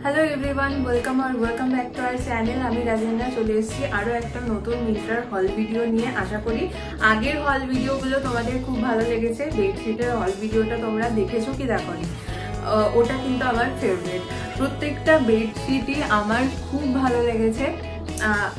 Hello everyone, welcome back to our channel. আমি রাজেন্দ্রা চলে এসেছি আরও একটা নতুন মিন্ত্রার হল ভিডিও নিয়ে। আশা করি আগের হল ভিডিওগুলো তোমাদের খুব ভালো লেগেছে। বেডশিটের হল ভিডিওটা তোমরা দেখেছো কি দেখোনি, ওটা কিন্তু আমার ফেভারিট। প্রত্যেকটা বেডশিটই আমার খুব ভালো লেগেছে,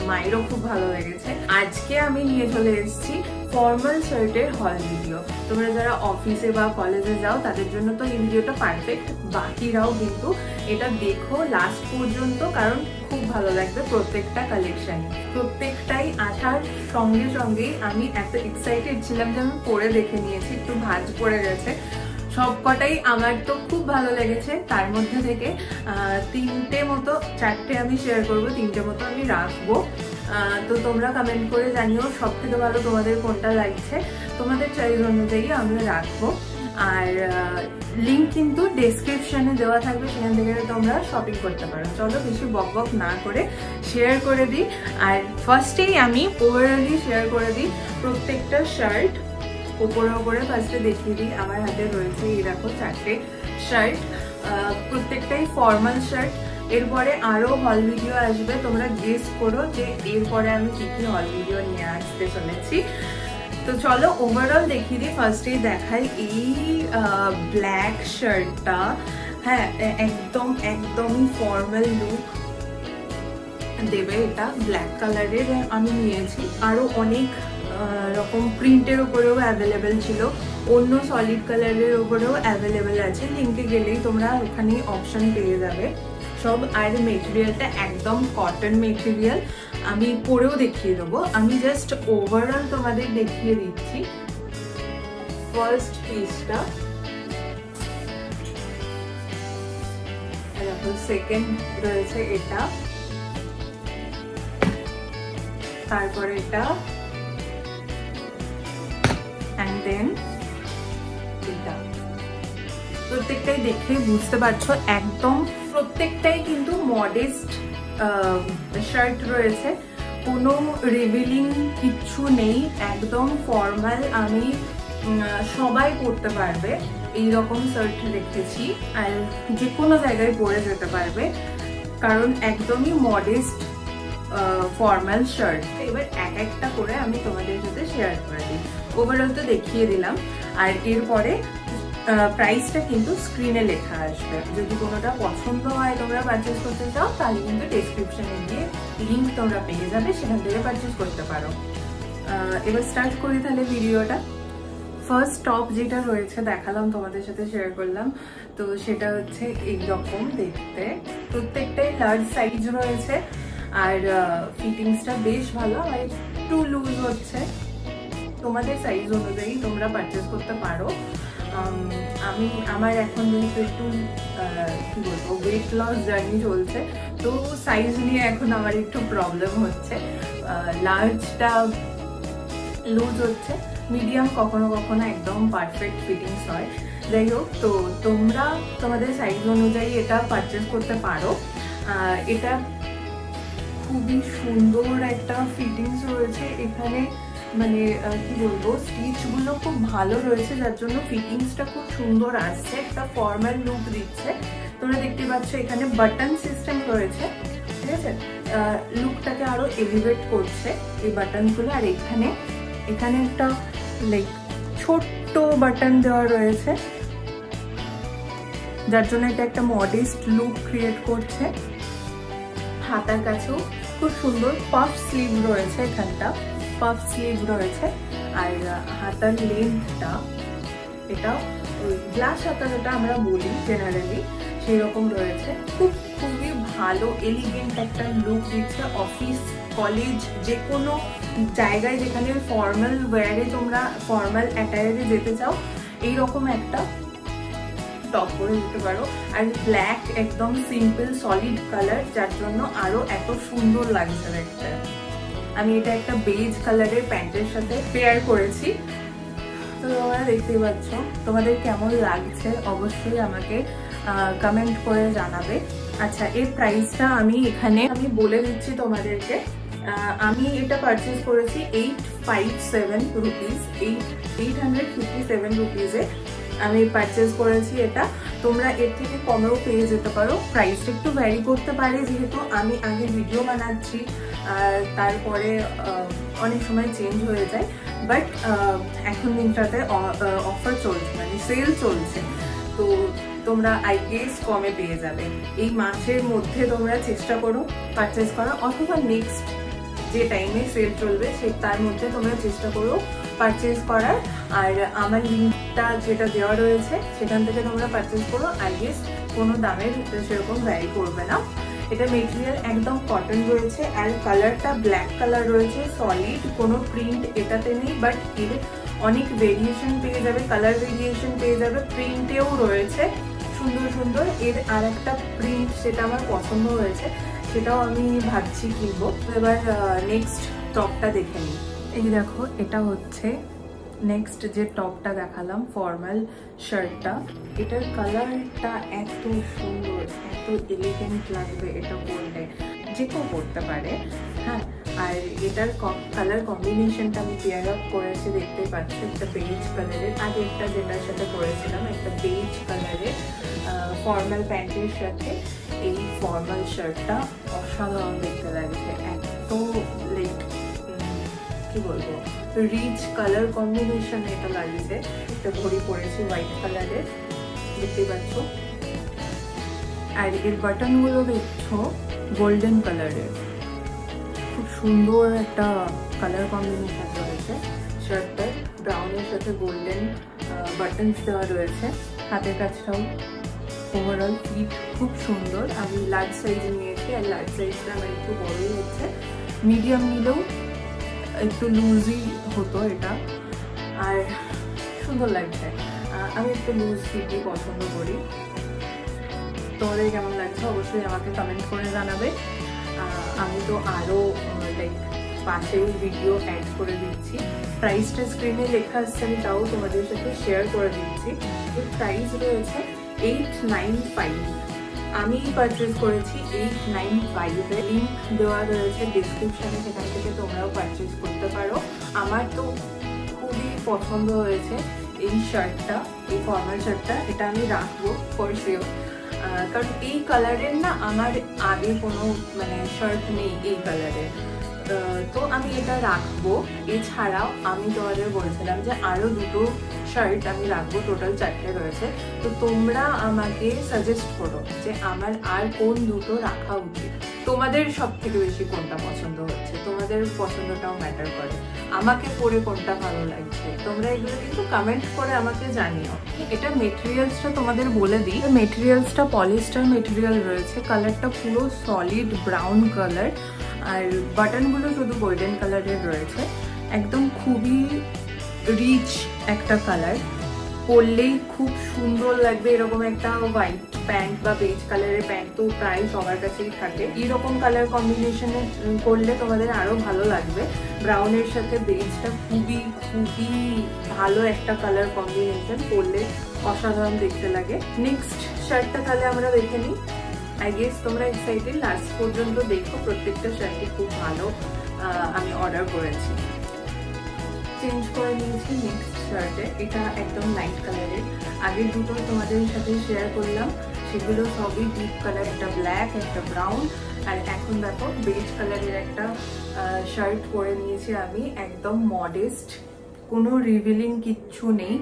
মায়েরও খুব ভালো লেগেছে। আজকে আমি নিয়ে চলে এসেছি ফর্মাল শার্টের হল ভিডিও। তোমরা যারা অফিসে বা কলেজে যাও তাদের জন্য তো এই ভিডিওটা পারফেক্ট। বাকিরাও কিন্তু এটা দেখো লাস্ট পর্যন্ত, কারণ খুব ভালো লাগবে প্রত্যেকটা কালেকশন। প্রত্যেকটাই আসার সঙ্গে সঙ্গেই আমি এত এক্সাইটেড ছিলাম যে আমি পরে দেখে নিয়েছি, একটু ভাঁজ পড়ে গেছে। সবকটাই আমার তো খুব ভালো লেগেছে। তার মধ্যে থেকে চারটে আমি শেয়ার করবো, তিনটে মতো আমি রাখবো। তো তোমরা কমেন্ট করে জানিও সব থেকে ভালো তোমাদের কোনটা লাগছে। তোমাদের চয়েস অনুযায়ী আমরা রাখবো। আর লিঙ্ক কিন্তু ডেসক্রিপশনে দেওয়া থাকবে, সেখান থেকে তোমরা শপিং করতে পারো। চলো বেশি বক না করে শেয়ার করে দিই। আর ফার্স্টেই আমি ওভারঅলি শেয়ার করে দিই প্রত্যেকটা শার্ট। ওপরে ফার্স্টে দেখিয়ে দিই, আমার হাতে রয়েছে এই দেখো চারটে শার্ট, প্রত্যেকটাই ফর্মাল শার্ট। এরপরে আরো হল ভিডিও আসবে, তোমরা গেস করো যে এরপরে আমি কি কি হল ভিডিও নিয়ে আসতে চলেছি। তো চলো ওভারঅল দেখিয়ে দিই। ফার্স্টেই দেখাই এই ব্ল্যাক শার্টটা। হ্যাঁ, একদমই ফর্মাল লুক দেবে এটা। ব্ল্যাক কালারের আমি নিয়েছি, আরো অনেক রকম প্রিন্টের উপরেও অ্যাভেলেবেল ছিল, অন্য সলিড কালারের উপরেও অ্যাভেলেবেল আছে। লিঙ্কে গেলেই তোমরা ওখানে অপশন পেয়ে যাবে সব। আর মেটেরিয়ালটা একদম কটন মেটেরিয়াল। আমি পরেও দেখিয়ে দেবো, আমি জাস্ট ওভারঅল তোমাদের দেখিয়ে দিচ্ছি। ফার্স্ট পিসটা, সেকেন্ড রয়েছে এটা, তারপরে এটা, and then এটা। প্রত্যেকটাই দেখে বুঝতে পারছো একদম প্রত্যেকটাই কিন্তু মডেস্ট শার্ট রয়েছে, কোনো রিভিলিং কিচ্ছু নেই, একদম ফর্মাল। আমি সবাই পরতে পারবে এইরকম শার্ট রেখেছি, আর যে কোনো জায়গায় পরে যেতে পারবে, কারণ একদমই মডেস্ট ফর্মাল শার্ট। এবার এক একটা করে আমি তোমাদের সাথে শেয়ার করে দিই। ওভারঅল তো দেখিয়ে দিলাম, আর এরপরে প্রাইসটা কিন্তু স্ক্রিনে লেখা আসবে। যদি কোনোটা পছন্দ হয় তোমরা পারচেস করতে চাও, তাহলে কিন্তু ডেসক্রিপশনে গিয়ে লিঙ্ক তোমরা পেয়ে যাবে, সেখান থেকে পারচেস করতে পারো। এবার স্টার্ট করি তাহলে ভিডিওটা। ফার্স্ট টপ যেটা রয়েছে দেখালাম, তোমাদের সাথে শেয়ার করলাম, তো সেটা হচ্ছে এইরকম দেখতে। প্রত্যেকটাই লার্জ সাইজ রয়েছে, আর ফিটিংসটা বেশ ভালো। আর একটু লুজ হচ্ছে, তোমাদের সাইজ অনুযায়ী তোমরা পারচেস করতে পারো। আমার এখন একটু কি বলবো, ওয়েট লস জার্নি চলছে, তো সাইজ নিয়ে এখন আমার একটু প্রবলেম হচ্ছে। লার্জটা লুজ হচ্ছে, মিডিয়াম কখনো কখনো একদম পারফেক্ট ফিটিংস হয়। যাই হোক, তো তোমরা তোমাদের সাইজ অনুযায়ী এটা পারচেস করতে পারো। এটা খুবই সুন্দর একটা ফিটিংস রয়েছে এখানে, মানে কি বলবো, স্টিচগুলো খুব ভালো রয়েছে, যার জন্য ফিটিংসটা খুব সুন্দর আসছে, একটা ফর্মাল লুক দিচ্ছে। তোমরা দেখতে পাচ্ছ এখানে বাটন সিস্টেম রয়েছে, ঠিক আছে, লুকটাকে আরো এলিভেট করছে এই বাটনগুলো। আর এখানে একটা লাইক ছোট্ট বাটন দেওয়া রয়েছে, যার জন্য এটা একটা মডেস্ট লুক ক্রিয়েট করছে। হাতার কাছেও খুব সুন্দর পাফ স্লিভ রয়েছে, এখানটা পাফ স্লিভ রয়েছে। আর হাতার লেন্থটা, এটা ওই গ্লাস হাতা যেটা আমরা বলি জেনারেলি, সেই রকম রয়েছে। খুবই ভালো এলিগেন্ট একটা লুক দিচ্ছে। অফিস, কলেজ, যে কোনো জায়গায় যেখানে ফর্মাল ওয়্যারে তোমরা ফর্মাল অ্যাটায়ারে যেতে চাও, এইরকম একটা টপ পরে দিতে পারো। আর ব্ল্যাক একদম সিম্পল সলিড কালার, যার জন্য আরো এত সুন্দর লাগছে দেখতে। আমি এটা একটা বেজ কালারের প্যান্টের সাথে পেয়ার করেছি, তো তোমরা দেখতেই পাচ্ছ। তোমাদের কেমন লাগছে অবশ্যই আমাকে কমেন্ট করে জানাবে। আচ্ছা, এর প্রাইসটা আমি বলে দিচ্ছি তোমাদেরকে। আমি এটা পারচেস করেছি 857 রুপিস, 857 রুপিসে। আমি পারচেজ করেছি এটা। তোমরা এর থেকে কমেও পেয়ে যেতে পারো, প্রাইসটা একটু ভ্যারি করতে পারে যেহেতু আমি আগে ভিডিও বানাচ্ছি আর তারপরে অনেক সময় চেঞ্জ হয়ে যায়। বাট এখন মিন্ত্রাতে অফার চলছে, মানে সেল চলছে, তো তোমরা আই গেস কমে পেয়ে যাবে। এই মাসের মধ্যে তোমরা চেষ্টা করো পারচেজ করা, অথবা নেক্সট যে টাইমে সেল চলবে তার মধ্যে তোমরা চেষ্টা করো পারচেজ করার। আর আমার লিঙ্কটা যেটা দেওয়া রয়েছে সেখান থেকে তোমরা পারচেজ করো, আই গেস কোনো দামের সেরকম ভ্যারি করবে না। এটা মেটেরিয়াল একদম কটন রয়েছে আর কালারটা ব্ল্যাক কালার রয়েছে, সলিড, কোনো প্রিন্ট এটাতে নেই, বাট এর অনেক ভেরিয়েশন পেয়ে যাবে, কালার ভেরিয়েশন পেয়ে যাবে, প্রিন্টেও রয়েছে সুন্দর সুন্দর। এর আর একটা প্রিন্ট সেটা আমার পছন্দ হয়েছে, সেটাও আমি ভাবছি কিনবো। এবার নেক্সট টপটা দেখে নিই। এই দেখো, এটা হচ্ছে নেক্সট যে টপটা দেখালাম, ফর্মাল শার্টটা। এটার কালারটা এত সুন্দর, এত এলিগেন্ট লাগবে এটা পরলে, যে কেউ পরতে পারে। হ্যাঁ, আর এটার কালার কম্বিনেশনটা আমি পেয়ার আপ করেছি, দেখতেই পাচ্ছি, একটা বেজ কালারের, আগে একটা যেটার সাথে করেছিলাম একটা বেজ কালারের ফর্মাল প্যান্টের সাথে এই ফর্মাল শার্টটা অসাধারণ দেখতে লাগছে। এত লাইক কি বলবো, রিচ কালার কম্বিনেশন এটা লাগছে। একটা ঘড়ি পরেছি হোয়াইট কালারের, দেখতে পাচ্ছ, আর এর বাটনগুলো দেখছো গোল্ডেন কালারের। খুব সুন্দর একটা কালার কম্বিনেশন রয়েছে শার্টটার, ব্রাউনের সাথে গোল্ডেন বাটনস দেওয়া রয়েছে। হাতের কাছটাও ওভারঅল ফিট খুব সুন্দর। আমি লার্জ সাইজ নিয়েছি, আর লার্জ সাইজটা আমার একটু বড়ই হচ্ছে, মিডিয়াম নিলেও একটু লুজই হতো এটা, আর সুন্দর লাগছে। আমি একটু লুজ ফিটই পছন্দ করি। তোমাদের কেমন লাগছে অবশ্যই আমাকে কমেন্ট করে জানাবে। আমি তো আরও লাইক পাশেও ভিডিও অ্যাড করে দিচ্ছি, প্রাইসটা স্ক্রিনে লেখা আসছে, আমি তাও তোমাদের সাথে শেয়ার করে দিচ্ছি। এর প্রাইস রয়েছে 895, আমি পারচেজ করেছি 895 এ। লিঙ্ক দেওয়া রয়েছে ডিসক্রিপশনে, সেখান থেকে তোমরাও পারচেজ করতে পারো। আমার তো খুবই পছন্দ হয়েছে এই শার্টটা, এই ফর্মাল শার্টটা, এটা আমি রাখবো ফর শিওর। কারণ এই কালারের না আমার আগে কোনো মানে শার্ট নেই এই কালারের, তো আমি এটা রাখবো। এছাড়াও আমি তোমাদের বলছিলাম যে আরও দুটো শার্ট আমি রাখবো, টোটাল 4টে রয়েছে। তো তোমরা আমাকে সাজেস্ট করো যে আমার আর কোন দুটো রাখা উচিত, তোমাদের সব থেকে বেশি কোনটা পছন্দ হচ্ছে, তোমাদের পছন্দটাও ম্যাটার করে, আমাকে পরে কোনটা ভালো লাগছে। তোমরা এগুলো কিন্তু কমেন্ট করে আমাকে জানিও। এটা মেটেরিয়ালসটা তোমাদের বলে দিই, মেটেরিয়ালসটা পলিস্টার মেটেরিয়াল রয়েছে, কালারটা পুরো সলিড ব্রাউন কালার, আর বাটনগুলো শুধু গোল্ডেন কালারের রয়েছে। একদম খুবই রিচ একটা কালার, পরলেই খুব সুন্দর লাগবে। এরকম একটা হোয়াইট প্যান্ট বা বেজ কালারের প্যান্ট তো প্রায় সবার কাছেই থাকে, এরকম কালার কম্বিনেশনে করলে তোমাদের আরো ভালো লাগবে। ব্রাউনের সাথে বেজটা খুবই খুবই ভালো একটা কালার কম্বিনেশন, পরলে অসাধারণ দেখতে লাগে। নেক্সট শার্টটা তাহলে আমরা দেখে নিই। আই গেস তোমরা এক্সাইটেড, লাস্ট পর্যন্ত দেখো, প্রত্যেকটা শার্টই খুব ভালো আমি অর্ডার করেছি। চেঞ্জ করে নিয়েছি নেক্সট শার্টে, এটা একদম লাইট কালারের। আগের দুটো তোমাদের সাথে শেয়ার করলাম, সেগুলো সবই ডিপ কালার, একটা ব্ল্যাক একটা ব্রাউন, আর এখন দেখো বেজ কালারের একটা শার্ট পরে নিয়েছি আমি, একদম মডেস্ট, কোনো রিভিলিং কিচ্ছু নেই।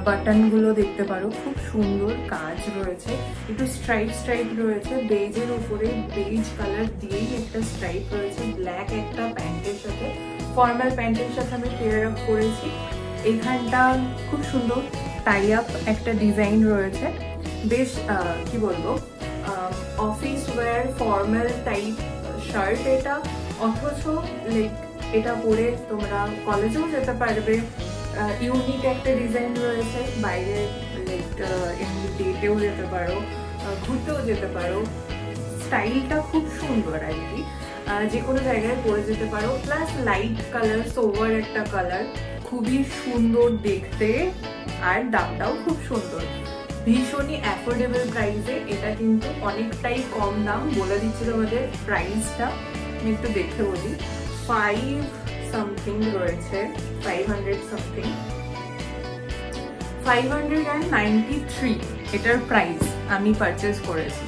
বাটনগুলো দেখতে পারো খুব সুন্দর কাজ রয়েছে, একটু স্ট্রাইপ স্ট্রাইপ রয়েছে, বেজের উপরে বেজ কালার দিয়েই একটা স্ট্রাইপ রয়েছে, ব্ল্যাক একটা প্যান্টের সাথে, ফর্মাল প্যান্টের সাথে আমি পেয়ার আপ করেছি। এখানটা খুব সুন্দর টাই আপ একটা ডিজাইন রয়েছে, বেশ কি বলবো office wear formal type shirt এটা, অথচ লাইক এটা পরে তোমরা কলেজেও যেতে পারবে। ইউনিক একটা ডিজাইন রয়েছে, বাইরে লাইক এমনি ডেটেও যেতে পারো, ঘুরতেও যেতে পারো, স্টাইলটা খুব সুন্দর আর কি, যে কোনো জায়গায় পরে যেতে পারো। প্লাস লাইট কালার, সোভার একটা কালার, খুবই সুন্দর দেখতে, আর দামটাও খুব সুন্দর, ভীষণই অ্যাফোর্ডেবল প্রাইসে। এটা কিন্তু অনেকটাই কম দাম, বলে দিচ্ছি তোমাদের প্রাইসটা, আমি একটু দেখে বলি। 5 something রয়েছে, 500 something, 593 এটার প্রাইস আমি পারচেজ করেছি।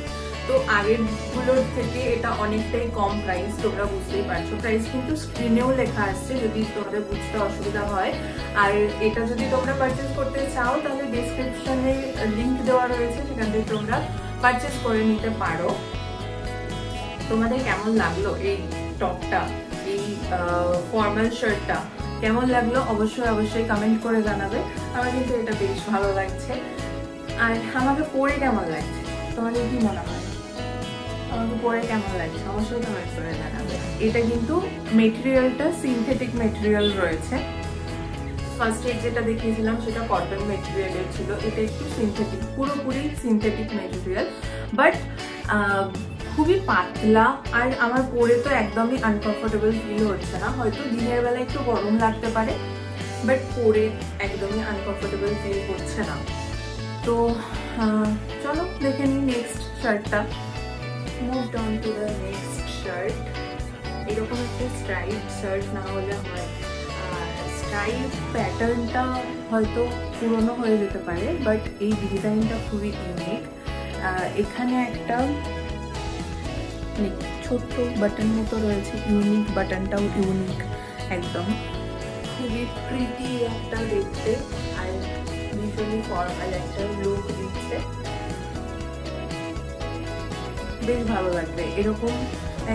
তো আগের গুলোর থেকে এটা অনেকটাই কম প্রাইস, তোমরা বুঝতেই পারছো। প্রাইস কিন্তু স্ক্রিনেও লেখা আসছে যদি তোমাদের বুঝতে অসুবিধা হয়। আর এটা যদি তোমরা পারচেজ করতে চাও তাহলে ডেসক্রিপশনে লিংক দেওয়া রয়েছে, সেখান থেকে তোমরা পারচেজ করে নিতে পারো। তোমাদের কেমন লাগলো এই টপটা, এই ফর্মাল শার্টটা কেমন লাগলো অবশ্যই কমেন্ট করে জানাবে। আমার কিন্তু এটা বেশ ভালো লাগছে। আর আমাকে পরে কেমন লাগছে, তোমাদের কি মনে হয় আমাকে পরে কেমন লাগছে অবশ্যই কমেন্ট করে জানাবে। এটা কিন্তু মেটেরিয়ালটা সিনথেটিক মেটেরিয়াল রয়েছে। ফার্স্টে যেটা দেখিয়েছিলাম সেটা কটন মেটেরিয়ালের ছিল, এটা একটু সিনথেটিক, পুরোপুরি সিনথেটিক মেটেরিয়াল, বাট খুবই পাতলা। আর আমার পরে তো একদমই আনকমফোর্টেবল ফিল হচ্ছে না। হয়তো দিনের বেলা একটু গরম লাগতে পারে, বাট পরে একদমই আনকমফোর্টেবল ফিল হচ্ছে না। তো চলো দেখে নিই নেক্সট শার্টটা। Move down to the next shirt. এরকম একটা স্ট্রাইপ শার্ট না হলে হয়, স্ট্রাইপ প্যাটার্নটা হয়তো পুরনো হয়ে যেতে পারে, বাট এই ডিজাইনটা খুবই ইউনিক। এখানে একটা ছোট্ট বাটন মতো রয়েছে, ইউনিক, বাটনটাও ইউনিক একদম, খুবই প্রিটি একটা দেখতে। আর ভীষণই ফর্মাল একটা লুক দিচ্ছে, বেশ ভালো লাগবে। এরকম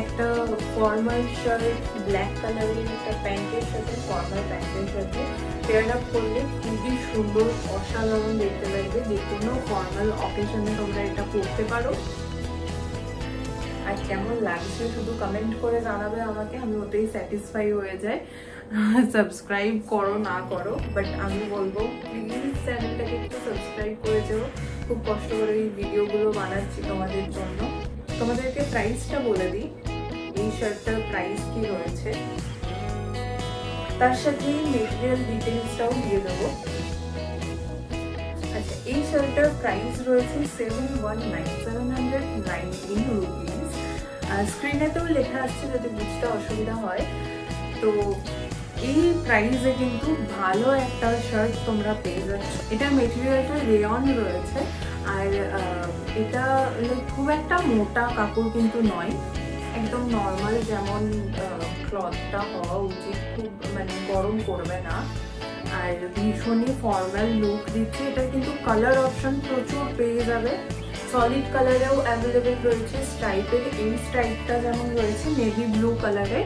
একটা ফর্মাল শার্ট ব্ল্যাক কালারের একটা প্যান্টের সাথে, ফর্মাল প্যান্টের সাথে পেয়ার আপ করলে খুবই সুন্দর, অসাধারণ দেখতে লাগবে। যে কোনো ফর্মাল অকেশনে তোমরা এটা পরতে পারো। আর কেমন লাগছে শুধু কমেন্ট করে জানাবে আমাকে, আমি ওতেই স্যাটিসফাই হয়ে যাই। সাবস্ক্রাইব করো না করো, বাট আমি বলবো প্লিজ চ্যানেলটাকে একটু সাবস্ক্রাইব করে যেও। খুব কষ্ট করে এই ভিডিওগুলো বানাচ্ছি তোমাদের জন্য। তোমাদেরকে প্রাইসটা বলে দিই, এই শার্টটার প্রাইস কি রয়েছে, তার সাথে মেটেরিয়াল ডিটেলসটাও দিয়ে দেবো। আচ্ছা, এই শার্টটার প্রাইস রয়েছে 719 রুপিস। স্ক্রিনেতেও লেখা আসছে যদি বুঝতে অসুবিধা হয়। তো এই প্রাইসে কিন্তু ভালো একটা শার্ট তোমরা পেয়ে যাচ্ছ। এটার মেটেরিয়ালটা রেয়ন রয়েছে, আর এটা খুব একটা মোটা কাপড় কিন্তু নয়, একদম নর্মাল যেমন ক্লথটা হওয়া উচিত, খুব মানে গরম করবে না। আর ভীষণই ফর্মাল লুক দিচ্ছে। এটা কিন্তু কালার অপশন প্রচুর পেয়ে যাবে, সলিড কালারেও অ্যাভেলেবেল রয়েছে। স্ট্রাইপের এই স্ট্রাইপটা যেমন রয়েছে নেভি ব্লু কালারে,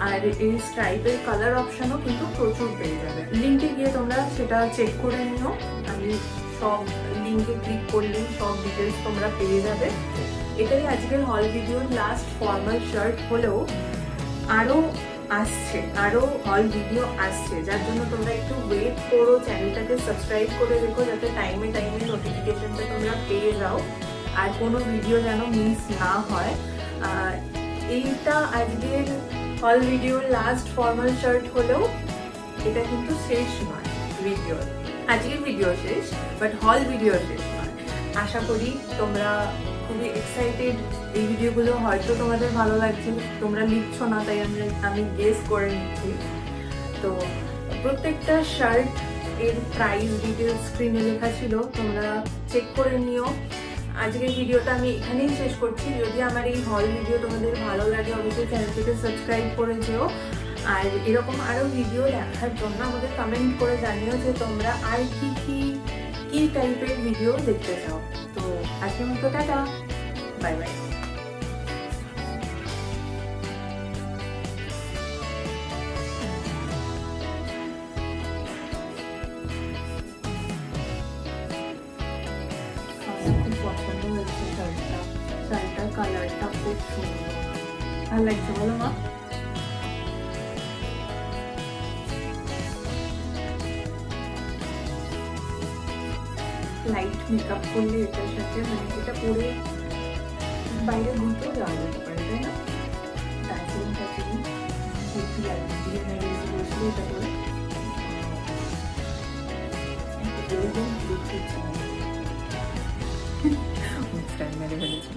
আর এই স্ট্রাইপের কালার অপশনও কিন্তু প্রচুর পেয়ে যাবে। লিঙ্কে গিয়ে তোমরা সেটা চেক করে নিও, আমি সব লিঙ্কে ক্লিক করলেই সব ডিটেলস তোমরা পেয়ে যাবে। এটাই আজকের হল ভিডিওর লাস্ট ফর্মাল শার্ট হলেও আরও আসছে, আরও হল ভিডিও আসছে, যার জন্য তোমরা একটু ওয়েট করো। চ্যানেলটাকে সাবস্ক্রাইব করে রেখো যাতে টাইমে নোটিফিকেশনটা তোমরা পেয়ে যাও, আর কোনো ভিডিও যেন মিস না হয়। এইটা আজকের হল ভিডিওর লাস্ট ফর্মাল শার্ট হলেও এটা কিন্তু শেষ নয় ভিডিও। আজকের ভিডিও শেষ, বাট হল ভিডিও শেষ নয়। আশা করি তোমরা খুবই এক্সাইটেড। এই ভিডিওগুলো হয়তো তোমাদের ভালো লাগছে, তোমরা লিখছো না তাই আমি গেস করে নিচ্ছি। তো প্রত্যেকটা শার্ট এর প্রাইস ডিটেলস স্ক্রিনে লেখা ছিল, তোমরা চেক করে নিও। আজকের ভিডিওটা আমি এখানেই শেষ করছি। যদি আমার এই হল ভিডিও তোমাদের ভালো লাগে অবশ্যই চ্যানেলটিকে সাবস্ক্রাইব করে যেও। আর এরকম আরও ভিডিও দেখার জন্য আমাকে কমেন্ট করে জানিও যে তোমরা আর কি টাইপের ভিডিও দেখতে চাও। তো আজকের মতো টাটা, বাই বাই। খুব পছন্দ হয়েছে শার্টটা, শার্টটার কালারটা খুব সুন্দর, ভালো লাগছে বলো মা? লাইট মেকআপ করলে এটার সাথে মানে এটা পরে বাইরে ঘুরতেও যাওয়া যেতে পারে, তাই না? দার্জিলিং ঘুরতে লাগবে, বিয়ে মেরে বসলে এটা করে মেরে ফেলেছি।